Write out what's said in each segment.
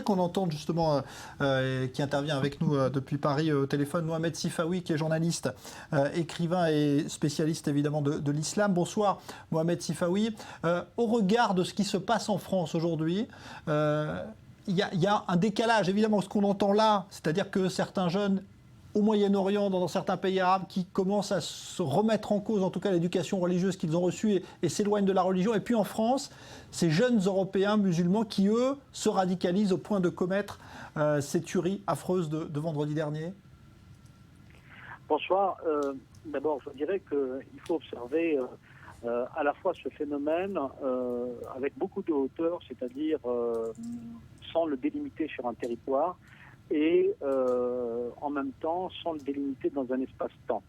qu'on entende justement, qui intervient avec nous depuis Paris au téléphone, Mohamed Sifawi, qui est journaliste, écrivain et spécialiste évidemment de l'islam. Bonsoir Mohamed Sifawi. Au regard de ce qui se passe en France aujourd'hui, il y a un décalage, évidemment, ce qu'on entend là, c'est-à-dire que certains jeunes au Moyen-Orient, dans certains pays arabes, qui commencent à se remettre en cause, en tout cas l'éducation religieuse qu'ils ont reçue et s'éloignent de la religion. Et puis en France, ces jeunes Européens musulmans qui, eux, se radicalisent au point de commettre ces tueries affreuses de vendredi dernier. Bonsoir. D'abord, je dirais qu'il faut observer à la fois ce phénomène avec beaucoup de hauteur, c'est-à-dire sans le délimiter sur un territoire, et en même temps sans le délimiter dans un espace-temps.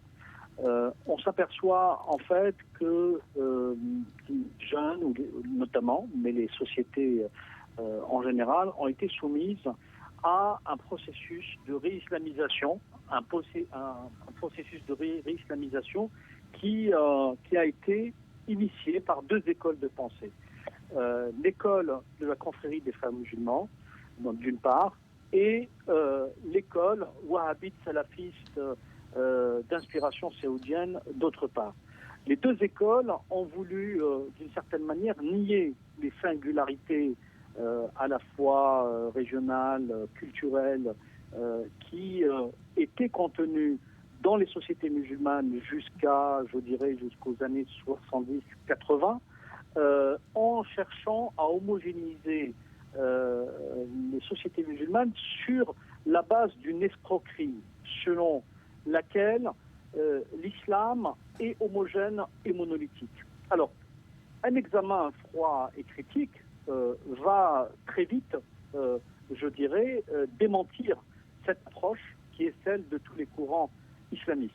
On s'aperçoit en fait que les jeunes, notamment, mais les sociétés en général, ont été soumises à un processus de réislamisation, un processus de réislamisation qui a été initié par deux écoles de pensée. L'école de la confrérie des frères musulmans, d'une part, et l'école wahhabite salafiste d'inspiration saoudienne, d'autre part. Les deux écoles ont voulu, d'une certaine manière, nier les singularités à la fois régionales, culturelles, qui étaient contenues dans les sociétés musulmanes jusqu'aux années 70-80, en cherchant à homogénéiser les sociétés musulmanes sur la base d'une escroquerie selon laquelle l'islam est homogène et monolithique. Alors, un examen froid et critique va très vite, démentir cette approche qui est celle de tous les courants islamistes.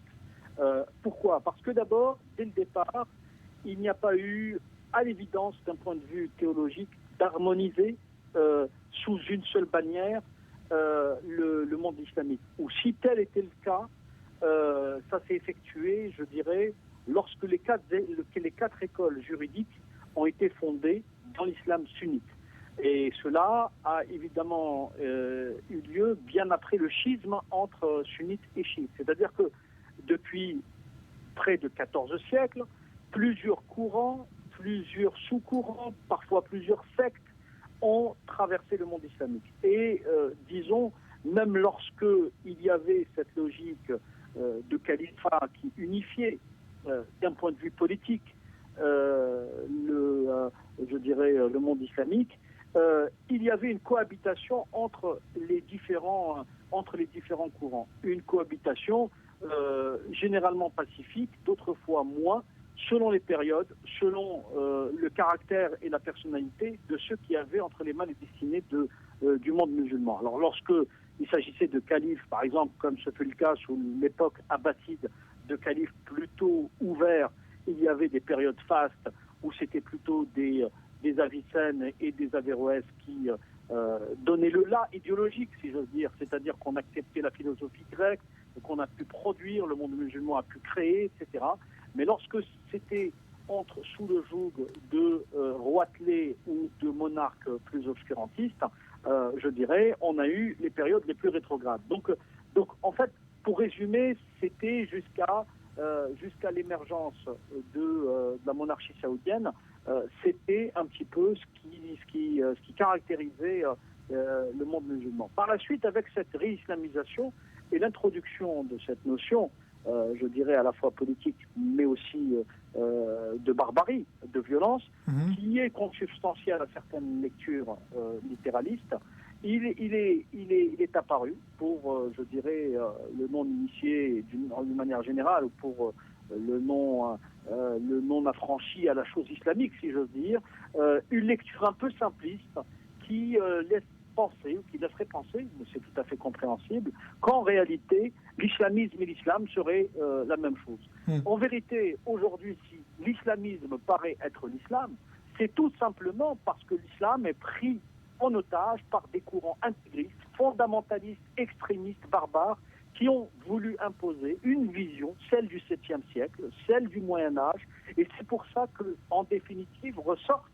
Pourquoi ? Parce que d'abord, dès le départ, il n'y a pas eu, à l'évidence, d'un point de vue théologique, d'harmoniser sous une seule bannière le monde islamique. Ou si tel était le cas, ça s'est effectué, je dirais, lorsque les quatre écoles juridiques ont été fondées dans l'islam sunnite. Et cela a évidemment eu lieu bien après le schisme entre sunnites et chiites. C'est-à-dire que depuis près de 14 siècles, plusieurs courants, plusieurs sous-courants, parfois plusieurs sectes ont traversé le monde islamique. Et disons, même lorsque il y avait cette logique de califat qui unifiait d'un point de vue politique le monde islamique, il y avait une cohabitation entre les différents courants. Une cohabitation généralement pacifique, d'autres fois moins, selon les périodes, selon le caractère et la personnalité de ceux qui avaient entre les mains les destinées du monde musulman. Alors lorsque il s'agissait de califes, par exemple, comme ce fut le cas sous l'époque abbasside, de califes plutôt ouverts, il y avait des périodes fastes où c'était plutôt des Avicennes et des Averroès qui donnaient le là idéologique, si j'ose dire, c'est-à-dire qu'on acceptait la philosophie grecque, qu'on a pu produire, le monde musulman a pu créer, etc. Mais lorsque c'était sous le joug de roitelets ou de monarques plus obscurantistes, on a eu les périodes les plus rétrogrades. Donc en fait, pour résumer, c'était jusqu'à l'émergence de la monarchie saoudienne, c'était un petit peu ce qui caractérisait le monde musulman. Par la suite, avec cette réislamisation et l'introduction de cette notion, à la fois politique, mais aussi de barbarie, de violence, qui est consubstantielle à certaines lectures littéralistes, il est apparu pour, le non-initié d'une manière générale, ou pour le non affranchi à la chose islamique, si j'ose dire, une lecture un peu simpliste qui laisse penser, ou qui laisserait penser, mais c'est tout à fait compréhensible, qu'en réalité, l'islamisme et l'islam seraient la même chose. En vérité, aujourd'hui, si l'islamisme paraît être l'islam, c'est tout simplement parce que l'islam est pris en otage par des courants intégristes, fondamentalistes, extrémistes, barbares, qui ont voulu imposer une vision, celle du 7e siècle, celle du Moyen-Âge, et c'est pour ça qu'en définitive ressortent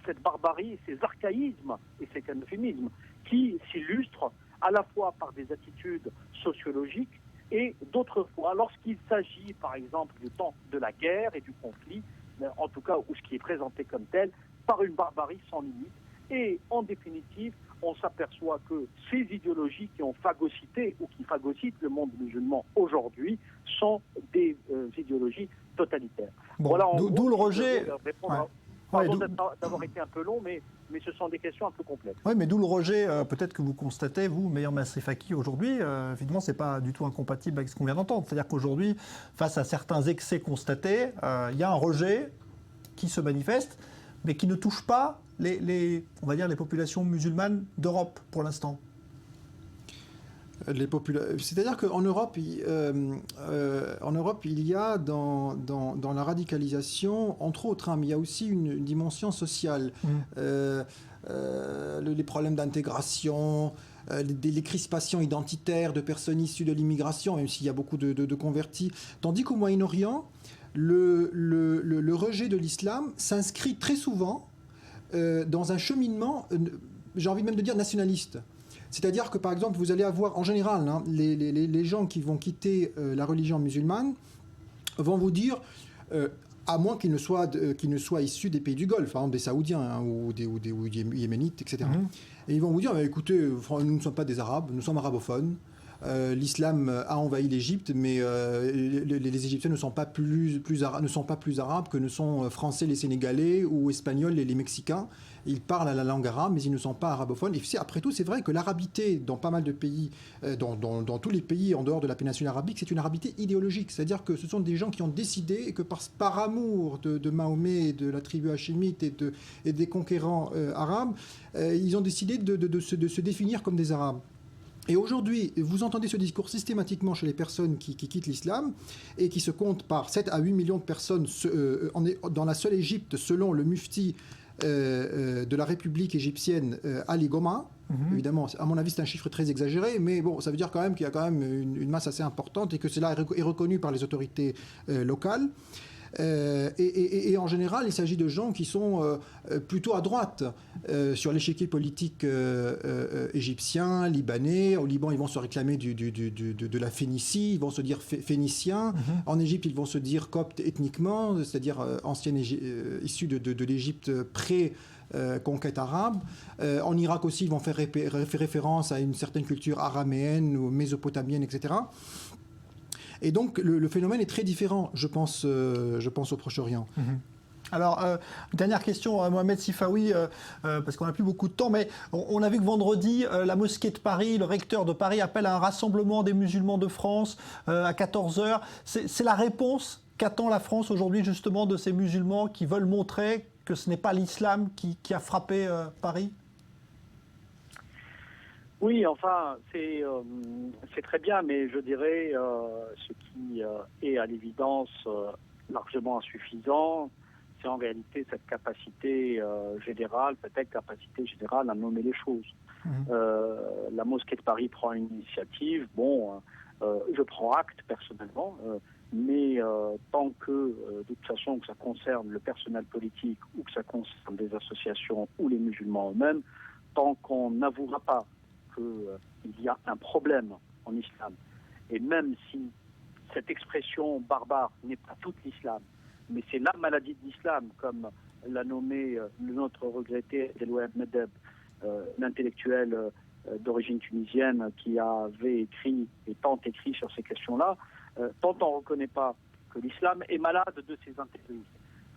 cette barbarie, ces archaïsmes et ces euphémismes qui s'illustrent à la fois par des attitudes sociologiques et d'autres fois, lorsqu'il s'agit par exemple du temps de la guerre et du conflit, en tout cas, ou ce qui est présenté comme tel, par une barbarie sans limite. Et en définitive, on s'aperçoit que ces idéologies qui ont phagocyté ou qui phagocytent le monde musulman aujourd'hui sont des idéologies totalitaires. Bon, voilà, d'où le rejet. Pardon d'avoir été un peu long, mais ce sont des questions un peu complexes. Oui, mais d'où le rejet, peut-être que vous constatez, vous, Meir Masrifaki, aujourd'hui, évidemment, ce n'est pas du tout incompatible avec ce qu'on vient d'entendre. C'est-à-dire qu'aujourd'hui, face à certains excès constatés, il y a un rejet qui se manifeste, mais qui ne touche pas on va dire, les populations musulmanes d'Europe, pour l'instant. C'est-à-dire qu'en Europe, il y a dans la radicalisation, entre autres, mais il y a aussi une dimension sociale. Les problèmes d'intégration, les crispations identitaires de personnes issues de l'immigration, même s'il y a beaucoup de convertis. Tandis qu'au Moyen-Orient, le rejet de l'islam s'inscrit très souvent dans un cheminement, j'ai envie même de dire nationaliste. C'est-à-dire que, par exemple, vous allez avoir, en général, les gens qui vont quitter la religion musulmane vont vous dire, à moins qu'ils ne soient issus des pays du Golfe, par exemple des Saoudiens ou des Yéménites, etc. Et ils vont vous dire, écoutez, nous ne sommes pas des Arabes, nous sommes arabophones. L'islam a envahi l'Égypte, mais les Égyptiens ne sont pas plus arabes que ne sont français les Sénégalais ou espagnols les Mexicains. Ils parlent la langue arabe, mais ils ne sont pas arabophones. Et après tout, c'est vrai que l'arabité, dans pas mal de pays, dans tous les pays en dehors de la péninsule arabique, c'est une arabité idéologique. C'est-à-dire que ce sont des gens qui ont décidé que par amour de Mahomet, de la tribu hachémite et des conquérants arabes, ils ont décidé de se définir comme des arabes. Et aujourd'hui, vous entendez ce discours systématiquement chez les personnes qui quittent l'islam et qui se comptent par 7 à 8 millions de personnes dans la seule Égypte, selon le mufti de la République égyptienne, Ali Goma. Évidemment, à mon avis, c'est un chiffre très exagéré, mais bon, ça veut dire quand même qu'il y a quand même une masse assez importante et que cela est reconnu par les autorités locales. Et en général, il s'agit de gens qui sont plutôt à droite sur l'échiquier politique égyptien, libanais. Au Liban, ils vont se réclamer de la Phénicie, ils vont se dire phéniciens. En Égypte, ils vont se dire coptes ethniquement, c'est-à-dire anciennes issus de l'Égypte conquête arabe. En Irak aussi, ils vont faire référence à une certaine culture araméenne ou mésopotamienne, etc. Et donc, le phénomène est très différent, je pense au Proche-Orient. Alors, dernière question à Mohamed Sifawi, parce qu'on n'a plus beaucoup de temps, mais on a vu que vendredi, la mosquée de Paris, le recteur de Paris appelle à un rassemblement des musulmans de France à 14h. C'est la réponse qu'attend la France aujourd'hui, justement, de ces musulmans qui veulent montrer que ce n'est pas l'islam qui a frappé Paris ? Oui, enfin, c'est très bien, mais je dirais ce qui est à l'évidence largement insuffisant, c'est en réalité cette capacité générale, peut-être capacité générale à nommer les choses. La mosquée de Paris prend une initiative, je prends acte personnellement, mais tant que, de toute façon, que ça concerne le personnel politique ou que ça concerne des associations ou les musulmans eux-mêmes, tant qu'on n'avouera pas qu'il y a un problème en islam. Et même si cette expression barbare n'est pas toute l'islam, mais c'est la maladie de l'islam, comme l'a nommé notre regretté Deloued Medeb, l'intellectuel d'origine tunisienne qui avait écrit et tant écrit sur ces questions-là, tant on ne reconnaît pas que l'islam est malade de ses intégristes,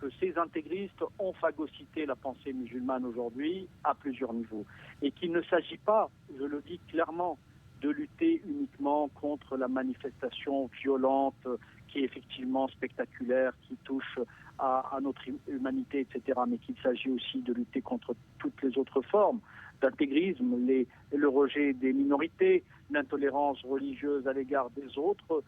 que ces intégristes ont phagocyté la pensée musulmane aujourd'hui à plusieurs niveaux. Et qu'il ne s'agit pas, je le dis clairement, de lutter uniquement contre la manifestation violente qui est effectivement spectaculaire, qui touche à notre humanité, etc., mais qu'il s'agit aussi de lutter contre toutes les autres formes d'intégrisme, le rejet des minorités, l'intolérance religieuse à l'égard des autres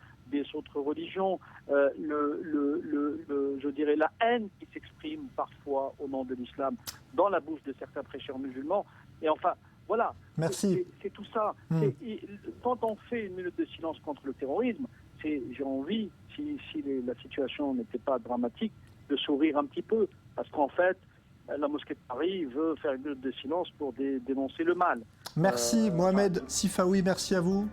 religions, je dirais la haine qui s'exprime parfois au nom de l'islam dans la bouche de certains prêcheurs musulmans. Et enfin, voilà. Merci. C'est tout ça. Quand on fait une minute de silence contre le terrorisme, j'ai envie, si la situation n'était pas dramatique, de sourire un petit peu. Parce qu'en fait, la mosquée de Paris veut faire une minute de silence pour dénoncer le mal. Merci Mohamed Sifaoui, merci à vous.